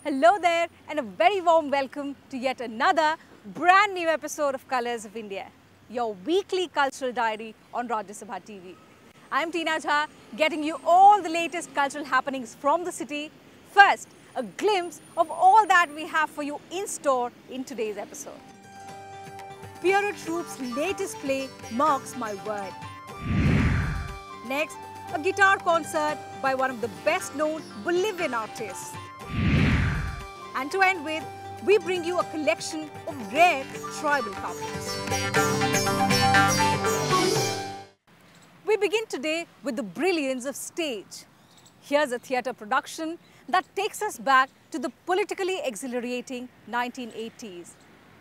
Hello there and a very warm welcome to yet another brand new episode of Colors of India, your weekly cultural diary on Rajya Sabha TV. I'm Teena Jha, getting you all the latest cultural happenings from the city. First, a glimpse of all that we have for you in store in today's episode. Bureau Troops' latest play, Marks My Word. Next, a guitar concert by one of the best-known Bolivian artists. And to end with, we bring you a collection of rare tribal couplets. We begin today with the brilliance of stage. Here's a theatre production that takes us back to the politically exhilarating 1980s,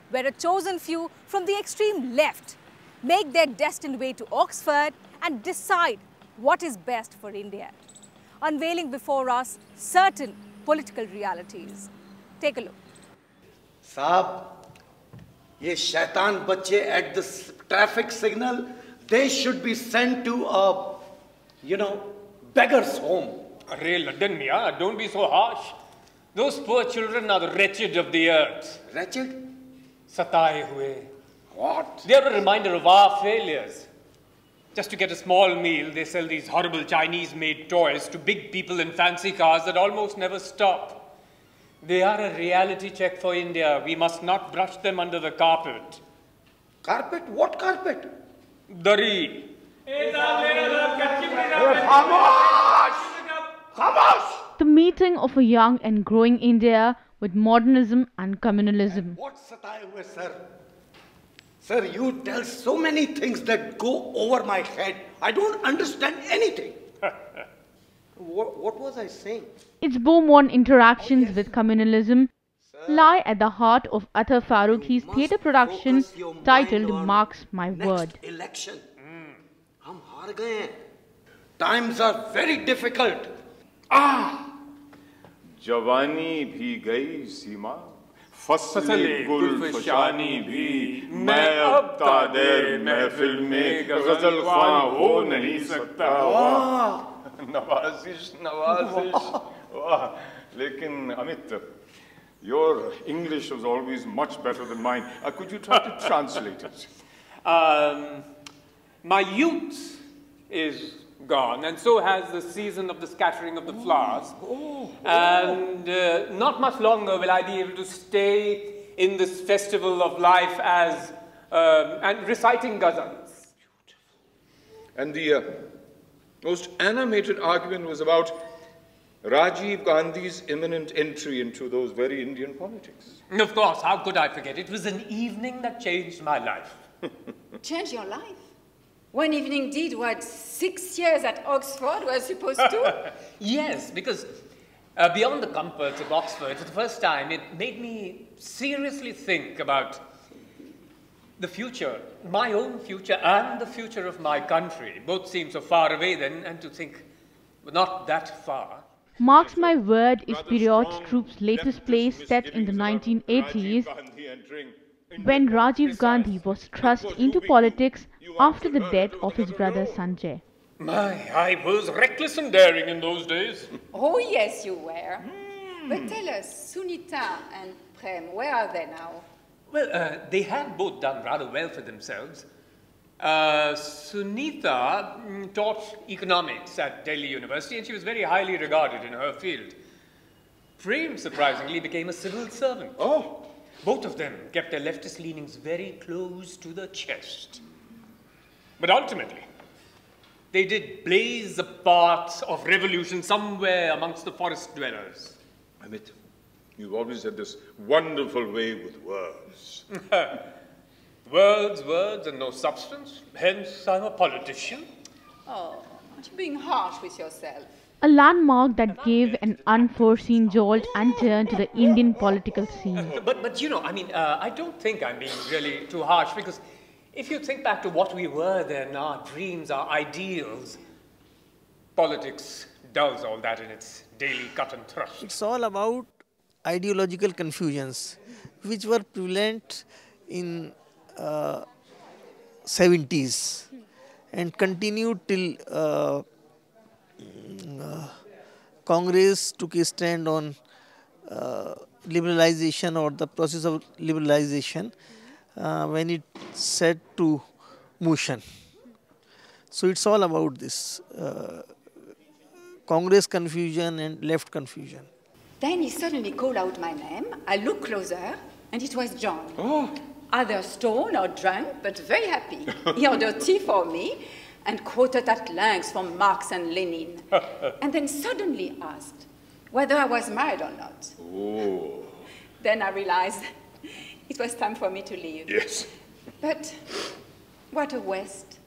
where a chosen few from the extreme left make their destined way to Oxford and decide what is best for India, unveiling before us certain political realities. Take a look. Saab, ye shaitan bachche at the traffic signal, they should be sent to a, beggar's home. Arre London Mia, don't be so harsh. Those poor children are the wretched of the earth. Wretched? Sataye hue. What? They are a reminder of our failures. Just to get a small meal, they sell these horrible Chinese-made toys to big people in fancy cars that almost never stop. They are a reality check for India. We must not brush them under the carpet. Carpet? What carpet? Dari. The meeting of a young and growing India with modernism and communalism. What satire hue, sir? Sir, you tell so many things that go over my head. I don't understand anything. What was I saying? Its boom-on interactions with communalism lie at the heart of Athar Farooqi's theatre production titled Marks My Word. Election. Hum haar gaye hain. Times are very difficult. जवानी भी गई सीमा फसले गुल फशानी भी मैं अब तादेर महफिल में गजल ख्वां हो नहीं सकता नवाजिश वाह लेकिन Amit your English was always much better than mine. Could you try to translate it? My youth is gone, and so has the season of the scattering of the flowers. And not much longer will I be able to stay in this festival of life as and reciting ghazals. And the most animated argument was about Rajiv Gandhi's imminent entry into those very Indian politics. Of course, how could I forget? It was an evening that changed my life. Change your life? One evening did what 6 years at Oxford was supposed to? Yes, because beyond the comforts of Oxford, for the first time, it made me seriously think about the future, my own future and the future of my country. Both seemed so far away then, and to think, not that far. Marks My Word is Bureau Troops' latest play set in the 1980s when Rajiv Gandhi was thrust into politics after the death of his brother Sanjay. I was reckless and daring in those days. Oh, yes, you were. But tell us, Sunita and Prem, where are they now? Well, they had both done rather well for themselves. Sunita taught economics at Delhi University, and she was very highly regarded in her field. Prem, surprisingly, became a civil servant. Oh! Both of them kept their leftist leanings very close to the chest. But ultimately, they did blaze a path of revolution somewhere amongst the forest dwellers. Amit, you've always had this wonderful way with words. Words, and no substance. Hence, I'm a politician. Oh, aren't you being harsh with yourself? A landmark that gave an unforeseen jolt and turn to the Indian political scene. But I don't think I'm being really too harsh, because if you think back to what we were then, our dreams, our ideals, politics does all that in its daily cut and thrust. It's all about ideological confusions which were prevalent in 70s and continued till Congress took a stand on liberalization or the process of liberalization when it set to motion. So it's all about this Congress confusion and left confusion. Then he suddenly called out my name. I looked closer, and it was John. Oh. Either stoned or drunk, but very happy. He ordered tea for me and quoted at length from Marx and Lenin. And then suddenly asked whether I was married or not. Oh. Then I realized it was time for me to leave. Yes. But what a waste.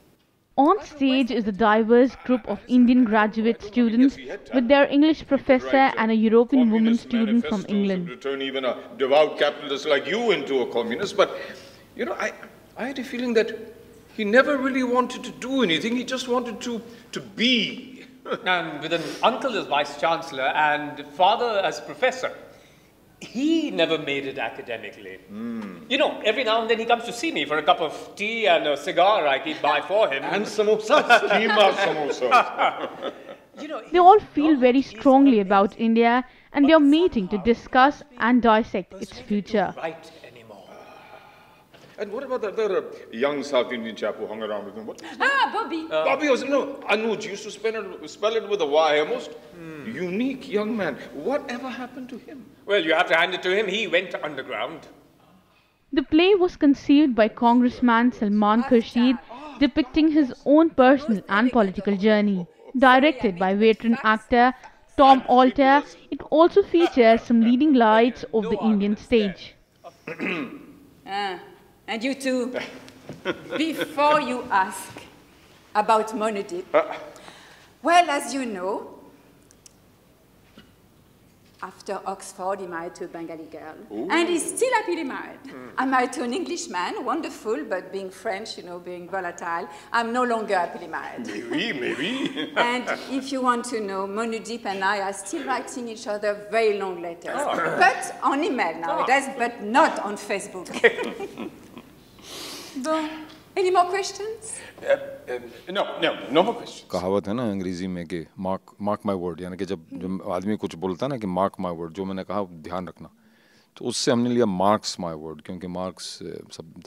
On stage is a diverse group of Indian graduate students with their English professor and a European woman student from England. Would turn even a devout capitalist like you into a communist, but you know, I had a feeling that he never really wanted to do anything. He just wanted to be. And with an uncle as vice-chancellor and father as professor, he never made it academically. You know, every now and then he comes to see me for a cup of tea and a cigar I keep by for him. And samosas. Keema samosas. You know, They all feel very strongly about India and they are meeting to discuss and dissect its future. right anymore. And what about the other young South Indian chap who hung around with him? What? Bobby. Bobby was, no, Anuj used to spell it with a Y, a most unique young man. Whatever happened to him? Well, you have to hand it to him. He went underground. The play was conceived by Congressman Salman Khurshid, depicting his own personal and political journey. Directed by veteran actor Tom Alter, it also features some leading lights of the Indian stage. And you two, before you ask about Monodip, well, as you know, after Oxford, he married to a Bengali girl. Ooh. And he's still happily married. I'm married to an Englishman, wonderful, but being French, you know, being volatile, I'm no longer happily married. Maybe. And if you want to know, Monodip and I are still writing each other very long letters. But on email nowadays, but not on Facebook. Any more questions? No more questions. कहावत है ना अंग्रेजी में कि mark my word, यानी कि जब आदमी कुछ बोलता है ना कि मार्क माई वर्ड, जो मैंने कहा ध्यान रखना, तो उससे हमने लिया मार्क्स माई वर्ड, क्योंकि मार्क्स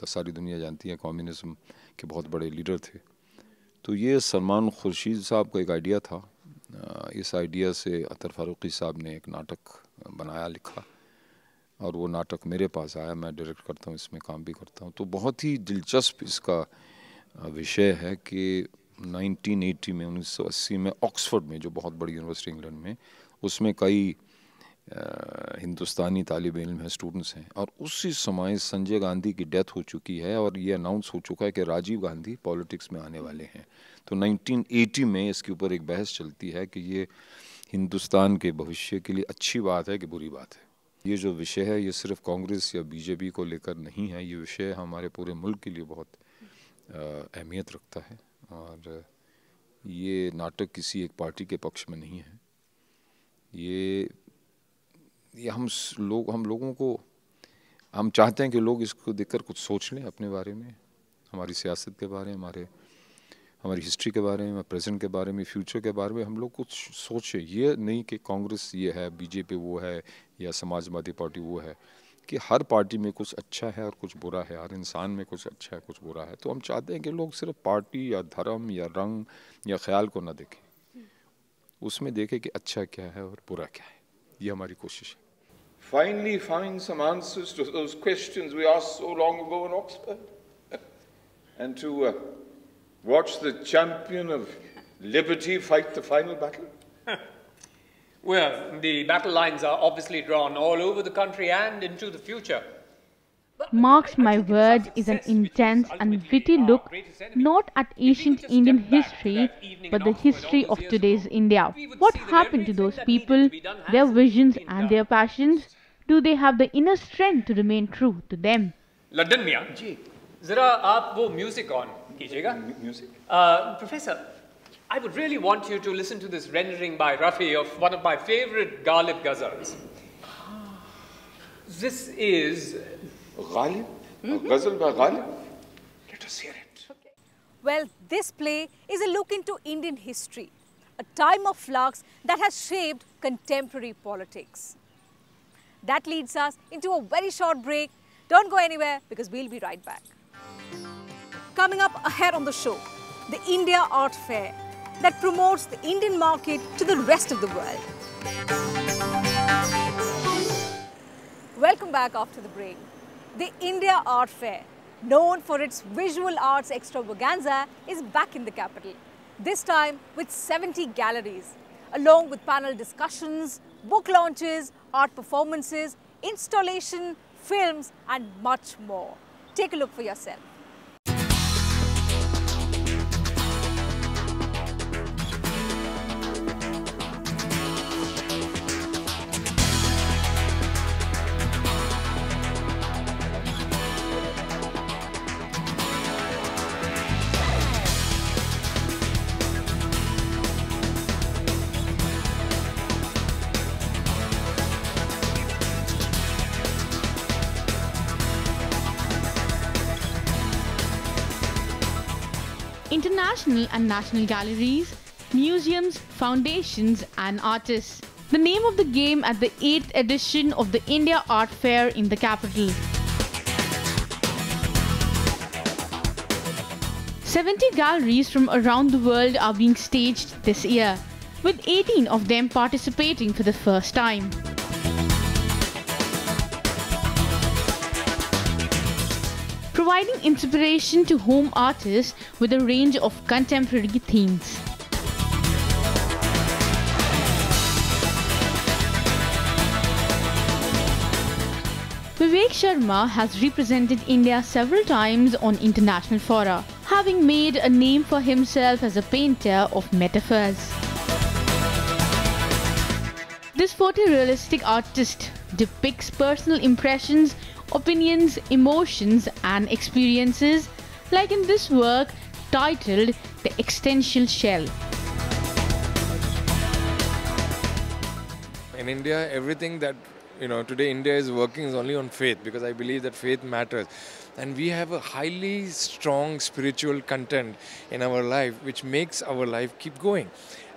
सारी दुनिया जानती है कम्युनिज्म के बहुत बड़े लीडर थे। तो ये सलमान खुर्शीद साहब का एक आइडिया था। इस आइडिया से अतर फारूकी साहब ने एक नाटक बनाया, लिखा, और वो नाटक मेरे पास आया। मैं डायरेक्ट करता हूँ, इसमें काम भी करता हूँ। तो बहुत ही दिलचस्प इसका विषय है कि 1980 में 1980 में ऑक्सफोर्ड में, जो बहुत बड़ी यूनिवर्सिटी इंग्लैंड में, उसमें कई हिंदुस्तानी तालिब इल्म हैं, स्टूडेंट्स हैं, और उसी समय संजय गांधी की डेथ हो चुकी है और ये अनाउंस हो चुका है कि राजीव गांधी पॉलिटिक्स में आने वाले हैं। तो 1980 में इसके ऊपर एक बहस चलती है कि ये हिंदुस्तान के भविष्य के लिए अच्छी बात है कि बुरी बात है। ये जो विषय है ये सिर्फ कांग्रेस या बीजेपी को लेकर नहीं है, ये विषय हमारे पूरे मुल्क के लिए बहुत अहमियत रखता है। और ये नाटक किसी एक पार्टी के पक्ष में नहीं है। ये हम लोगों को, हम चाहते हैं कि लोग इसको देखकर कुछ सोच लें अपने बारे में, हमारी सियासत के बारे में, हमारी हिस्ट्री के बारे में, प्रेजेंट के बारे में, फ्यूचर के बारे में हम लोग कुछ सोचें। ये नहीं कि कांग्रेस ये है, बीजेपी वो है, या समाजवादी पार्टी वो है, कि हर पार्टी में कुछ अच्छा है और कुछ बुरा है, हर इंसान में कुछ अच्छा है कुछ बुरा है। तो हम चाहते हैं कि लोग सिर्फ पार्टी या धर्म या रंग या ख्याल को ना देखें, उसमें देखें कि अच्छा क्या है और बुरा क्या है। ये हमारी कोशिश है। Finally find some answers to those questions we asked so long ago in Oxford. And to watch the champion of liberty fight the final battle. Well, the battle lines are obviously drawn all over the country and into the future. Marks My Words is an intense and witty look not at ancient Indian history but the history of today's India. What happened to those people, their visions and their passions? Do they have the inner strength to remain true to them? London मियाँ जी, जरा आप वो music on कीजिएगा. Music? Professor, I would really want you to listen to this rendering by Rafi of one of my favorite Ghalib ghazals. This is Ghalib? A ghazal by Ghalib? Let us hear it. Well, this play is a look into Indian history, a time of flux that has shaped contemporary politics. That leads us into a very short break. Don't go anywhere because we'll be right back. Coming up ahead on the show, the India Art Fair that promotes the Indian market to the rest of the world. Welcome back after the break. The India Art Fair, known for its visual arts extravaganza, is back in the capital. This time with 70 galleries, along with panel discussions, book launches, art performances, installation, films and much more. Take a look for yourself. International and national galleries, museums, foundations and artists. The name of the game at the 8th edition of the India Art Fair in the capital. 70 galleries from around the world are being staged this year, with 18 of them participating for the first time. Providing inspiration to home artists with a range of contemporary themes. Vivek Sharma has represented India several times on international fora, having made a name for himself as a painter of metaphors. This photorealistic artist depicts personal impressions, opinions, emotions and experiences, like in this work titled The Existential Shell. In India, everything that today India is working is only on faith, because I believe that faith matters. And we have a highly strong spiritual content in our life which makes our life keep going.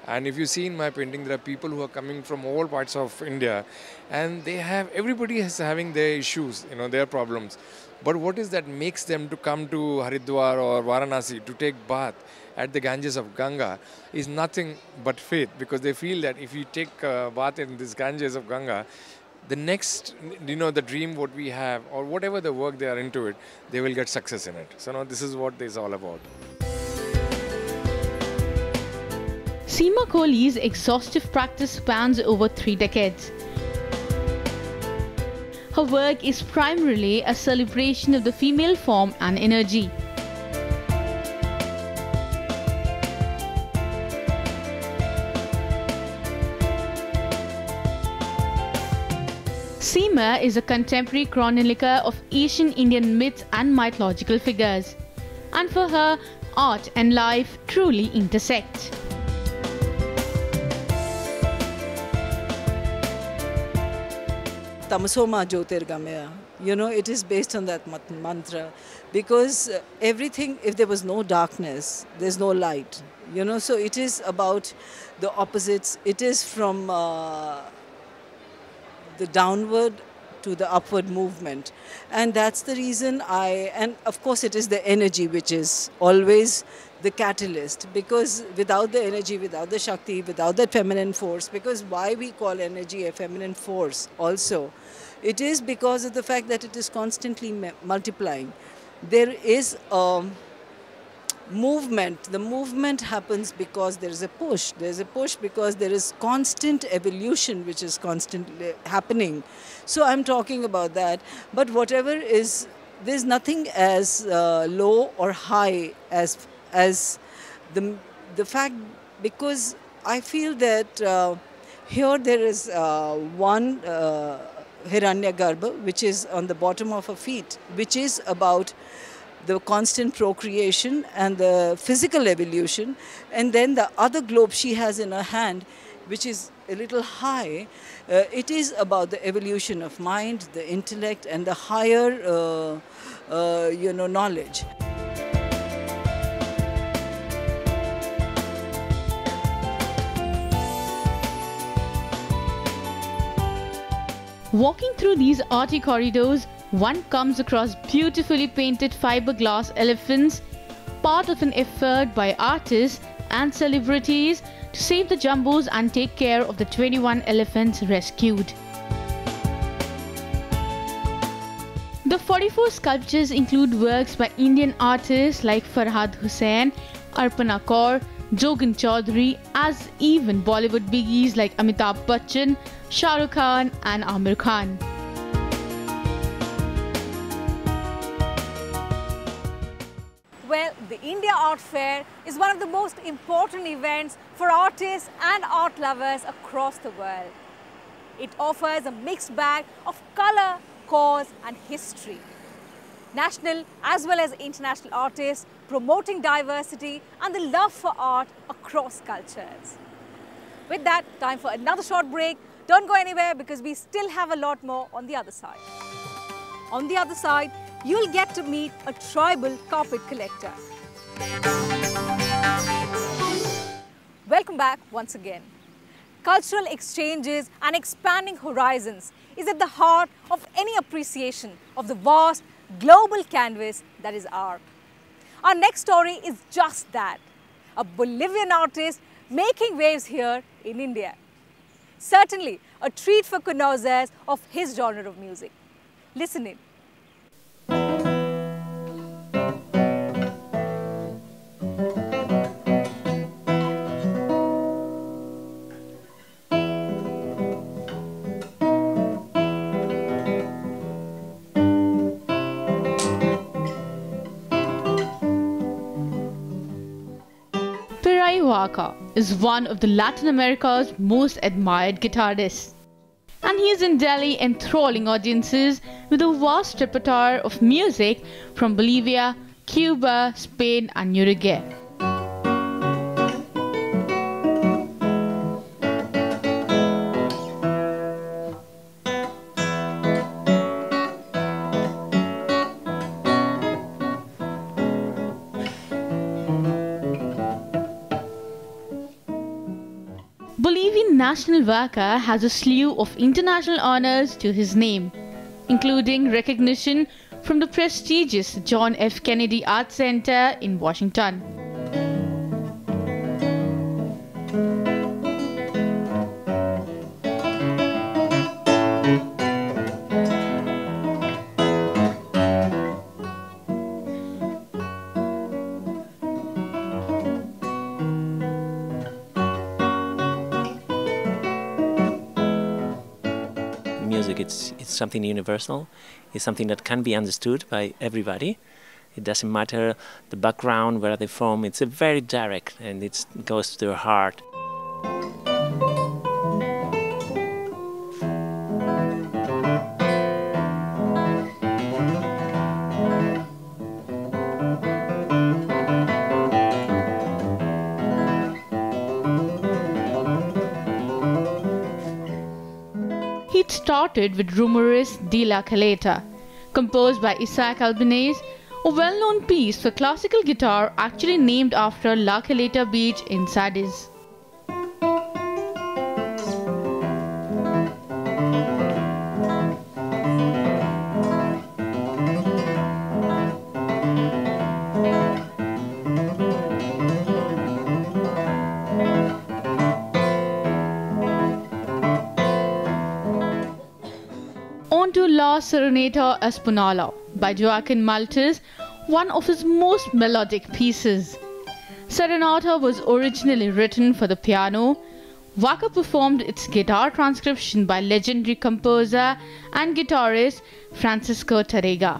And if you see in my painting, there are people who are coming from all parts of India, and everybody is having their issues, their problems. But what is that makes them to come to Haridwar or Varanasi to take bath at the Ganges of Ganga is nothing but faith, because they feel that if you take a bath in this Ganges of Ganga, the next, the dream what we have, or whatever the work they are into it, they will get success in it. So now this is what this is all about. Seema Kohli's exhaustive practice spans over 3 decades. Her work is primarily a celebration of the female form and energy. Seema is a contemporary chronicler of Asian Indian myths and mythological figures. And for her, art and life truly intersect. Tamasoma Jyotirgamaya, it is based on that mantra, because everything, if there was no darkness, there's no light, so it is about the opposites. It is from the downward to the upward movement, and that's the reason and of course it is the energy which is always the catalyst, because without the energy, without the Shakti, without that feminine force, because why we call energy a feminine force also, it is because of the fact that it is constantly multiplying. There is a movement. The movement happens because there is a push. There is a push because there is constant evolution which is constantly happening. So I'm talking about that. But whatever is, there's nothing as low or high as the fact, because I feel that here there is one Hiranyagarbha, which is on the bottom of her feet, which is about the constant procreation and the physical evolution, and then the other globe she has in her hand, which is a little high, it is about the evolution of mind, the intellect and the higher knowledge. Walking through these arty corridors, one comes across beautifully painted fiberglass elephants, part of an effort by artists and celebrities to save the jumbos and take care of the 21 elephants rescued. The 44 sculptures include works by Indian artists like Farhad Hussain, Arpana Kaur, Jogan Chaudhary, as even Bollywood biggies like Amitabh Bachchan, Shah Rukh Khan and Amir Khan. Well, the India Art Fair is one of the most important events for artists and art lovers across the world. It offers a mixed bag of color, cause and history. National as well as international artists promoting diversity and the love for art across cultures. With that, time for another short break. Don't go anywhere because we still have a lot more on the other side. On the other side, you'll get to meet a tribal carpet collector. Welcome back once again. Cultural exchanges and expanding horizons is at the heart of any appreciation of the vast global canvas that is art. Our next story is just that, a Bolivian artist making waves here in India. Certainly a treat for connoisseurs of his genre of music. Listen in. Is one of the Latin America's most admired guitarists. And he is in Delhi enthralling audiences with a vast repertoire of music from Bolivia, Cuba, Spain and Uruguay. Bolivian national waka has a slew of international honors to his name, including recognition from the prestigious John F. Kennedy Arts Center in Washington. Music, it's something universal. It's something that can be understood by everybody. It doesn't matter the background, where they're from. It's very direct and it goes to their heart. It started with Rumores de la Caleta, composed by Isaac Albéniz, a well-known piece for classical guitar actually named after La Caleta beach in Cadiz. On to La Serenata Espanyola by Joaquin Maltes, one of his most melodic pieces. Serenata was originally written for the piano. Waka performed its guitar transcription by legendary composer and guitarist Francisco Tárrega.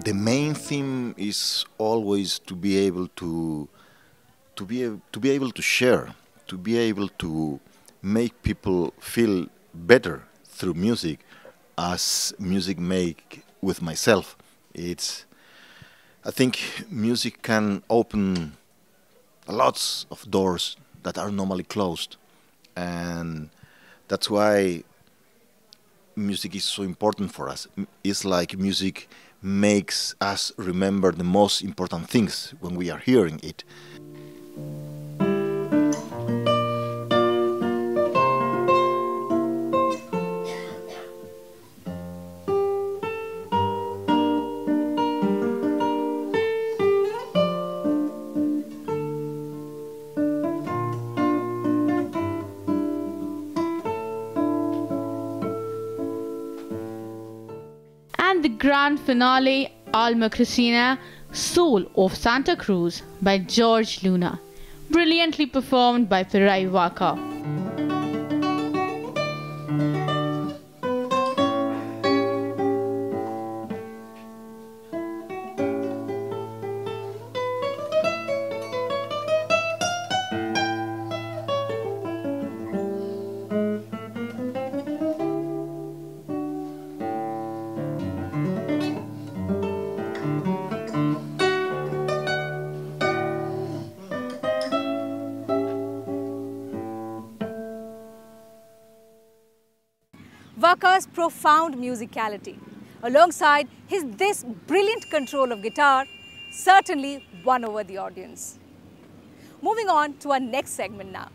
The main theme is always to be able to share, to be able to make people feel better through music, as music make with myself. I think music can open lots of doors that are normally closed, and that's why music is so important for us. It's like music makes us remember the most important things when we are hearing it. And the grand finale, Alma Cristina, Soul of Santa Cruz by George Luna, brilliantly performed by Pirai Waka. Waka's profound musicality, alongside this brilliant control of guitar, certainly won over the audience. Moving on to our next segment now.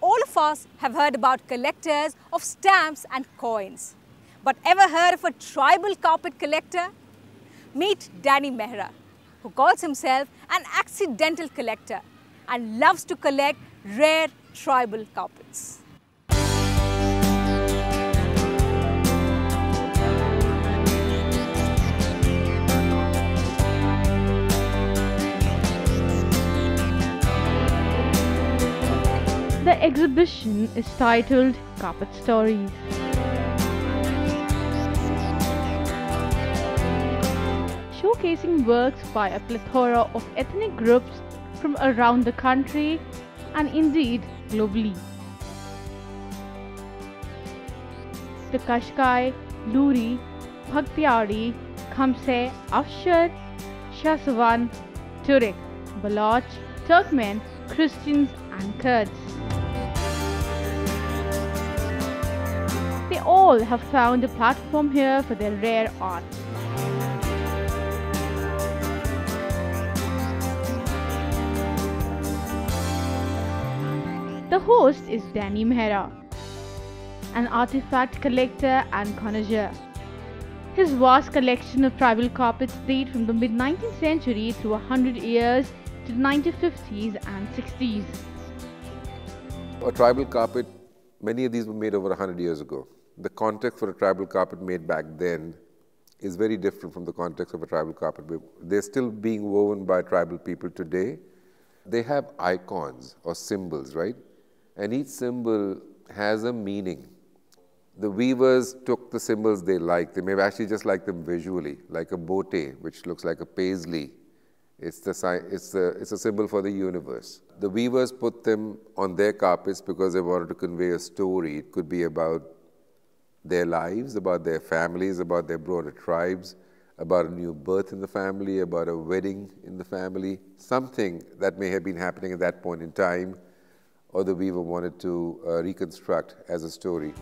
All of us have heard about collectors of stamps and coins. But ever heard of a tribal carpet collector? Meet Danny Mehra, who calls himself an accidental collector and loves to collect rare tribal carpets. The exhibition is titled Carpet Stories. Showcasing works by a plethora of ethnic groups from around the country and indeed globally. The Kashkai, Luri, Bhaktiyari, Khamse, Afshar, Shahsawan, Turek, Baloch, Turkmen, Christians and Kurds. They all have found a platform here for their rare art. The host is Danny Mehra, an artifact collector and connoisseur. His vast collection of tribal carpets date from the mid-19th century through 100 years to the 1950s and 60s. A tribal carpet, many of these were made over 100 years ago. The context for a tribal carpet made back then is very different from the context of a tribal carpet. They're still being woven by tribal people today. They have icons or symbols, right? And each symbol has a meaning. The weavers took the symbols they liked. They may have actually just liked them visually, like a bote, which looks like a paisley. It's a symbol for the universe. The weavers put them on their carpets because they wanted to convey a story. It could be about their lives, about their families, about their broader tribes, about a new birth in the family, about a wedding in the family, something that may have been happening at that point in time, or the weaver wanted to reconstruct as a story.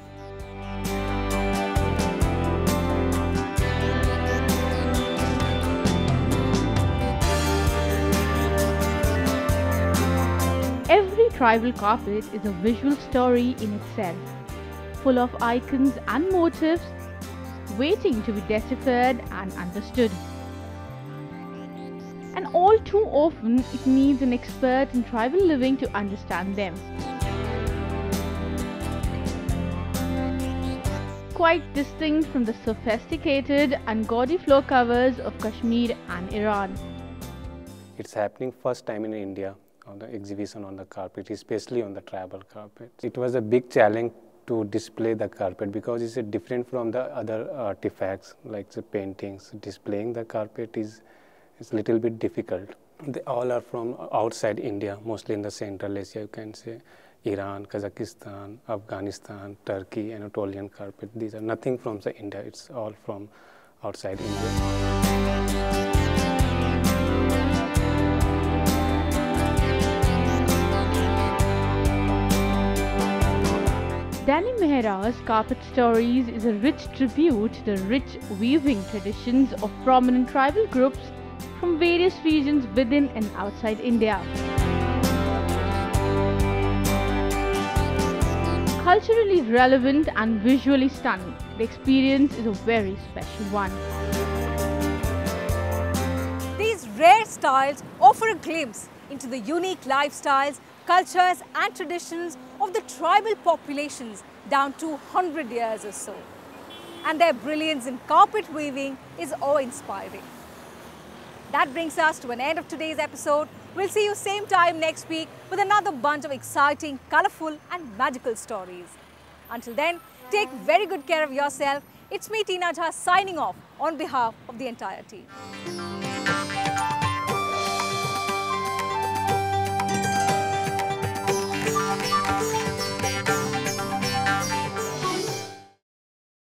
Every tribal carpet is a visual story in itself, full of icons and motifs waiting to be deciphered and understood. And all too often, it needs an expert in tribal living to understand them. Quite distinct from the sophisticated and gaudy floor covers of Kashmir and Iran. It's happening first time in India on the exhibition on the carpet, especially on the tribal carpet. It was a big challenge to display the carpet because it's different from the other artifacts like the paintings. Displaying the carpet is a little bit difficult. They all are from outside India, mostly in the Central Asia, you can say. Iran, Kazakhstan, Afghanistan, Turkey, Anatolian carpet. These are nothing from the India, it's all from outside India. Danny Mehra's Carpet Stories is a rich tribute to the rich weaving traditions of prominent tribal groups from various regions within and outside India. Culturally relevant and visually stunning, the experience is a very special one. These rare styles offer a glimpse into the unique lifestyles, cultures and traditions of the tribal populations down to 100 years or so. And their brilliance in carpet weaving is awe-inspiring. That brings us to an end of today's episode. We'll see you same time next week with another bunch of exciting, colourful and magical stories. Until then, take very good care of yourself. It's me, Teena Jha, signing off on behalf of the entire team.